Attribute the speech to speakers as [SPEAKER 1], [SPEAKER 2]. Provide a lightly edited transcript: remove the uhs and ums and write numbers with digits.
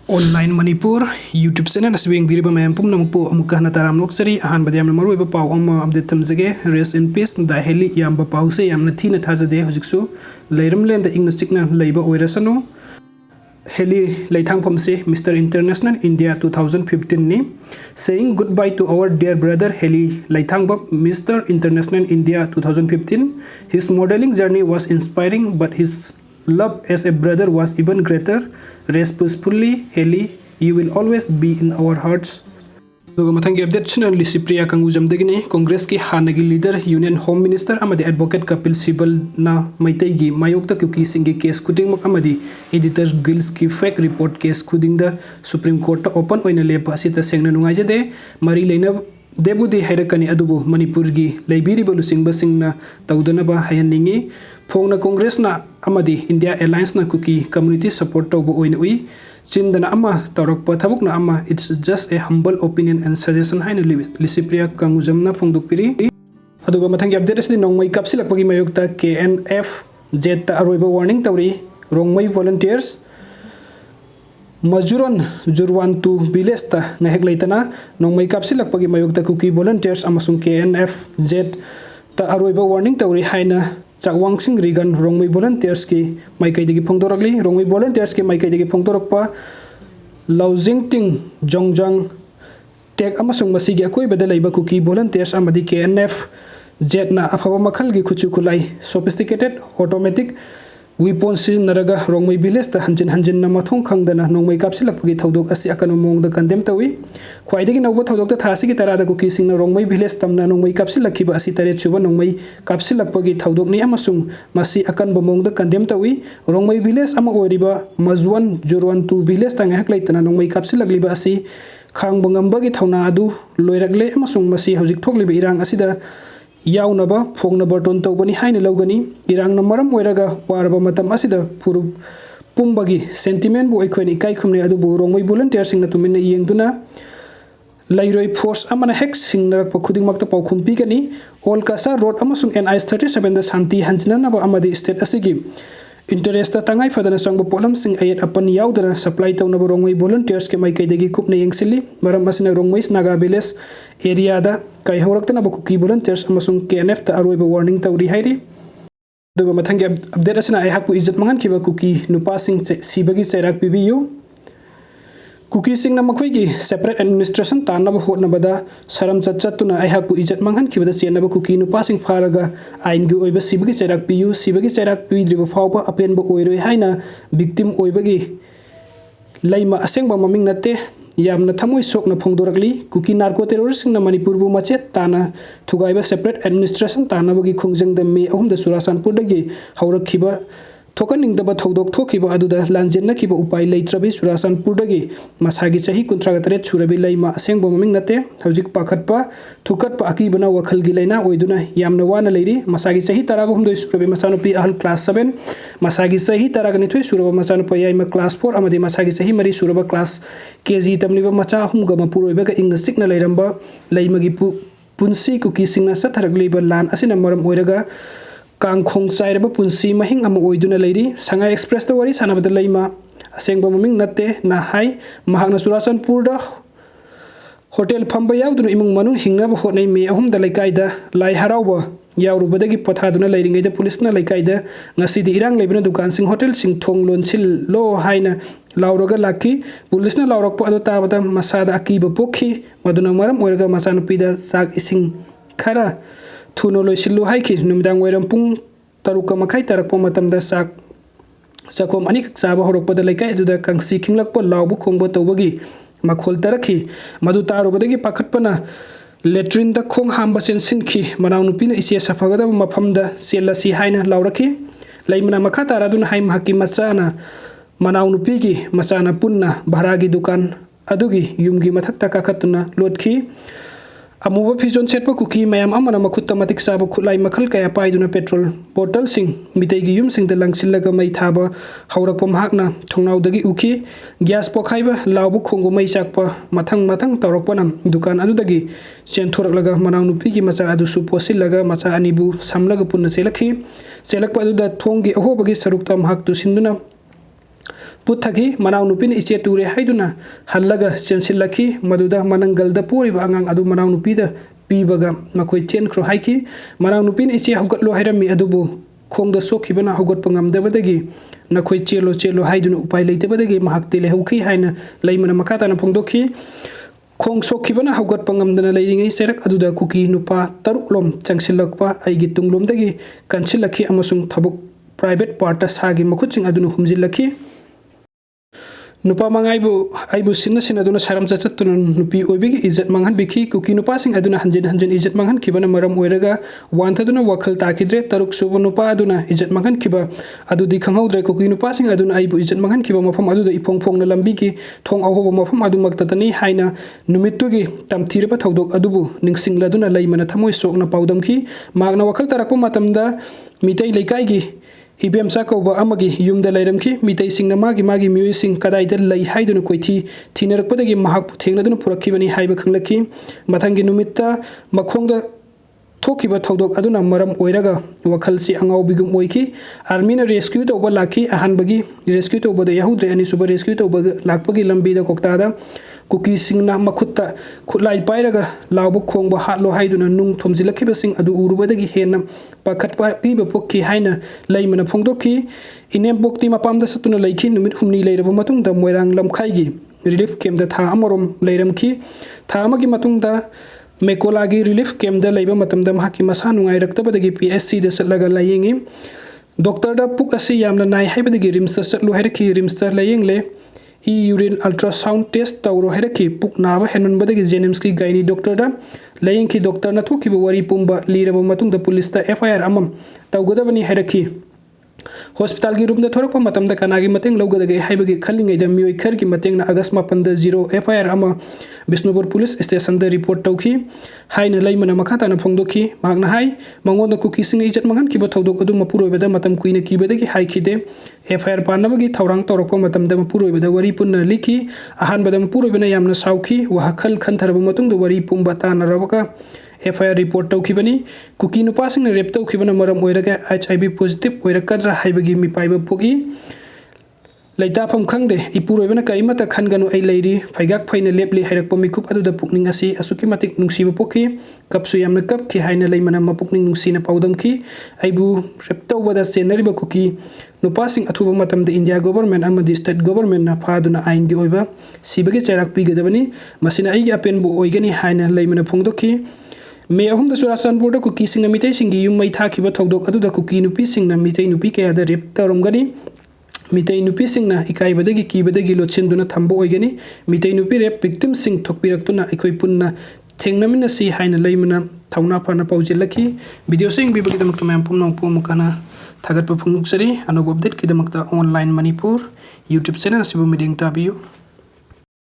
[SPEAKER 1] Online Manipur YouTube channel asbing biriba mayam pum nampu amuka na taram noksari ahan badiyam maru iba pau amma update tamzage rest in peace da heli yamba pau se yamna thina thajade hojiksu leiram len da english tikna leiba oirasano Halley Leithangbam se Mr. International India 2015 ni saying goodbye to our dear brother Halley Leithangbam Mr. International India 2015. His modeling journey was inspiring, but his love as a brother was even greater. Rest peacefully, Halley. You will always be in our hearts. Mathangi update channel Licipriya kangujam degini Congress ki hanagi leader Union Home Minister amadi Advocate Kapsillakpagi na Maitei gi Mayokta kuki singi case kuding mak amadi editor Gills ki fake report case kuding da Supreme Court ta open oina lepa asita sengna nungaije de mari leina debudi hairakani adubu Manipur gi leibiri balu singba singna tawdana ba hayaningi phongna Congress na amadi India Alliance na kuki community support tawbu oina ui Chindana ama tarak pathabuk na ama it's just a humble opinion and suggestion haina Licipriya kangujamna phongduk piri aduga mathangi update asli Nongmei Kapsillakpagi Mayokta KNF jet ta aroiba warning tawri Nongmei volunteers majuron jurwan tu village ta ngahek leitana Nongmei Kapsillakpagi Mayokta kuki volunteers amasung KNF jet ta aroiba warning tawri haina Chawang sing rigan Nongmei volunteers ki maikai degi phongdorakli Nongmei volunteers ki maikai degi phongdorakpa laujing ting jongjang tek amasung masigi akoi bada leiba kuki volunteers amadi KNF jet na afaba makhal gi khuchu khulai sophisticated automatic weapons naraga Nongmei village ta hanjin na mathong khangdana Nongmei Kapsillakpagi thodok asi akano mongda condemn tawi khwaidagi nawba thodok ta thasi gi tarada kuki singna Nongmei village tamna Nongmei Kapsillakkiba asi tare chuba Nongmei Kapsillakpagi thodok ni amasung masi akan bomongda condemn tawi Nongmei village ama oriba mazwan jurwan tu village ta ngahak leitana Nongmei Kapsillakliba asi khang bangambagi thauna adu loirakle amasung masi hojik thokliba irang asida yaunaba phongna barton tawbani haina lawgani irangna maram oiraga warba matam asida puru pumbagi sentiment bu ekhoni kai khumne adu bu Nongmei volunteer singna tumina yengduna lairoi force amana hex singna pa khuding makta pau khumpi kani olkasa road amasung NI37 da santi hanjina na ba amadi state asigi interest ta tangai fadana sangba polam sing ayat apan yaudana supply tawna ba Nongmei volunteers ke mai kai degi kupne yengsili maram asina Nongmei naga village area da kai horaktana ba kuki volunteers amasung KNF ta aroiba warning tawri hairi duga mathangi update asina ai hakku izzat mangan kiba kuki nupa sing sibagi chairak pibiyu kuki sing na makhoi gi separate administration tanaba hotna bada saram chatchatuna ai hakku izzat mangan kibada senaba kuki nupa sing faraga ain gi oiba sibagi chairak piyu sibagi chairak pidriba fawba apen ba oiroi haina victim oibagi laima asengba maming nate Yamna thamoi sokna phongdorakli kuki narco terrorist na Manipur bu machet tana thugaiba separate administration tana bagi khongjang da me ahum da Surasanpur dagi haurakhiba thokaning daba thodok thokhiba aduda lanjenna khiba upai leitrabi Surasanpur dagi masagi chahi 38 churabi laima asengba maming nate hojik pakhatpa thukatpa akibana wakhal gi laina oiduna yamna wana leiri masagi chahi 32 surabi masanupi ahal class 7 masagi chahi 32 suraba masanupa yaima class 4 amadi masagi chahi mari suraba class KG tamliba macha humga mapuroiba ga english sikna leiramba leimagi punsi kuki singna satharakliba lan asina maram oiraga Kangkhong chairaba punsi mahing ama oiduna leiri Shanghai Express ta wari sanabada leima asengba maming natte na hai mahakna Surasanpur da hotel phamba yauduna imung manu hingna ba hotnai me ahum da laikaida lai harauba yaurubadagi pothaduna leiringaida police na laikaida ngasidi irang leibna dukan sing hotel sing thong lonsil lo haina lauraga laki police na laurak pa ado tabata masada akiba pokhi maduna maram oiraga masanupida sak ising khara thuno loisilu haiki numdang wairam pung taruka makai tarakpo matamda sakom ani chaba horokpada laikai aduda kangsi khinglakpo lawbu khongbo tawbagi makhol tarakhi madu tarubadagi pakhatpana latrine da khong hamba sinki manaw nupina ise safagada maphamda selasi haina lawrakhi laimna makha taradun haim hakim machana manaw nupigi machana punna bharagi dukan adugi yumgi mathakta kakatuna lotki amuba phizon setpa kuki mayam amana makhutta matik saba khulai makhal kaya paiduna petrol bottle sing mitei gi yum sing da langsillaga mai thaba haurakpam hakna thongnawdagi uki gas pokhaiba lawbu khongo mai chakpa mathang tawrakpanam dukan adudagi chenthораklaga manaw nupi gi macha adu su posillaga macha anibu samlaga punna selakhi selakpa aduda thongi ahobagi saruktam hak tu sinduna पुथगी मनाव नुपी इचे तुरे हाइदुना हल्लगा चेंसिल्लखी मदुदा मनंगलदा पोरिबा अंगांग अदु मनाव नुपीदा पीबगा मखोय चेनख्रो हाइखी मनाव नुपी इचे हौगतलो हाइरमी अदुबु खोंगदा सोखिबना हौगतप ngamdabadagi nakhoi chelo chelo haiduna upai leitebadagi mahakti lehauki haina leimana makatana phongdokhi khong sokhibana haugatpa ngamdana leiringai serak aduda kuki nupa taruklom changsilakpa aigi tunglomdagi kansilakhi amasung thabuk private part ta sagi makhuching aduna humjilakhi nupa mangaibu aibu sinna aduna saram chatuna nupi oibigi izzat manghan bikhi kuki nupa sing aduna hanjen izzat manghan khibana maram oiraga wanthaduna wakhal takidre taruk subu nupa aduna izzat manghan khiba adudi khanghaudre kuki nupa sing aduna aibu izzat manghan khiba mafam aduda ipongphong na lambi ki thong ahoba mafam adu maktatani haina numittugi tamthiraba thodok adubu ningsingladuna leimana thamoi sokna paudamki magna wakhal tarakpa matamda mitai leikai gi IBM Sakova Amagi Yumda Lairamki, Mitay Sing Namagi Magi Musing Kadaida Lay Haidun Quiti, Tinerpagi Mahak Tingadun Purakivani Haibakanglaki, Matangi Numita, Makonga Tokiba Todok Aduna Maram Oiraga, Wakalsi Angau Bigum Oiki, Armina rescued over Laki, Ahanbagi, rescued over the Yahudre and Super rescued over Lakpagi Lambida Koktada, Kuki Singna Makuta, Kulai Pairaga, Laubo Kongba Hatlo Haiduna Nung Tomzilakibasing Adu Urubadagi Hena, Pakatpa Iba Poki Haina, Laimana Pongdoki, Inem Bokti Mapamda Satuna Laki, Numit Humni later Matung, the Moirang Lamkaigi, relief came the Tamarum, Lairamki, Tamagi Matunda. Mekolagi relief came the labor matamdam hakimasanu I rectabadi PSC the Salaga laying Doctor da Pukasi Yamna Nungaite Halley Rimster Luherki Rimster laying le urine ultrasound test Tauro Heraki Puk Nava Henman Badagi Zenemski Gaini Doctor da laying ki Doctor Natuki Wari Pumba Lira Matung the police FIR Amam Taugodavani Heraki Hospital ki room the Torpa Matam the Kanagi Mateng Logada Haibagi Kaling the Mui Kerki Mateng Agasma Panda 0 FIR Ama Bisnupur Police Station the report Toki Haina Laimana Makata and Pongdoki Magna Hai Mangon the cookies in agent Mangan Kiba Todokadu Mapuro Veda Matam Queen Kibadaki Haikide FIR Panavagi Taurang Toropo Matam the Mapuro Veda Wari Puna Liki Ahan Badam Puro Vena Yamna Sauki Wahakal Kantarabumatung the Wari Pumbatana Ravaka FIR report Tokibani Kuki no passing a repto Kibana Maram Oiraga HIV positive Oirakadra Haibagi Mi Piba Pogi Laita from Kangde, Ipurevana Karimata Kangano a lady, Pagak Pine Lepli Herapomicup Adu the Pukning Asi, Asukimatic Nungsiva Poki, Kapsuyamna Cup, Kihaina Layman Mapukning Nungsina Paudamki, Ibu Repto Wada Seneriba Cookie, no passing at Matam the India government and the state government Paduna Ain Gioiva, Sibagi Charak Pigadavani, Masina Apen Oigani Haina Layman Pongdoki. May home the Surasan border cookies in a mitation, you may take about Togdok Adu the cookie no pissing, the mitain upika the repta Rongani. Mitay nupi sing na ikai badagi ki badagi lochin duna thambo oigani mitay nupi rep victim sing thokpirak tuna ikoi punna thengnamina si haina leimana thauna phana paujilaki video sing bibagi damak mayam pumnong pumukana thagat pa phunguk sari anob update ki damakta online manipur youtube channel asibu miding tabiyo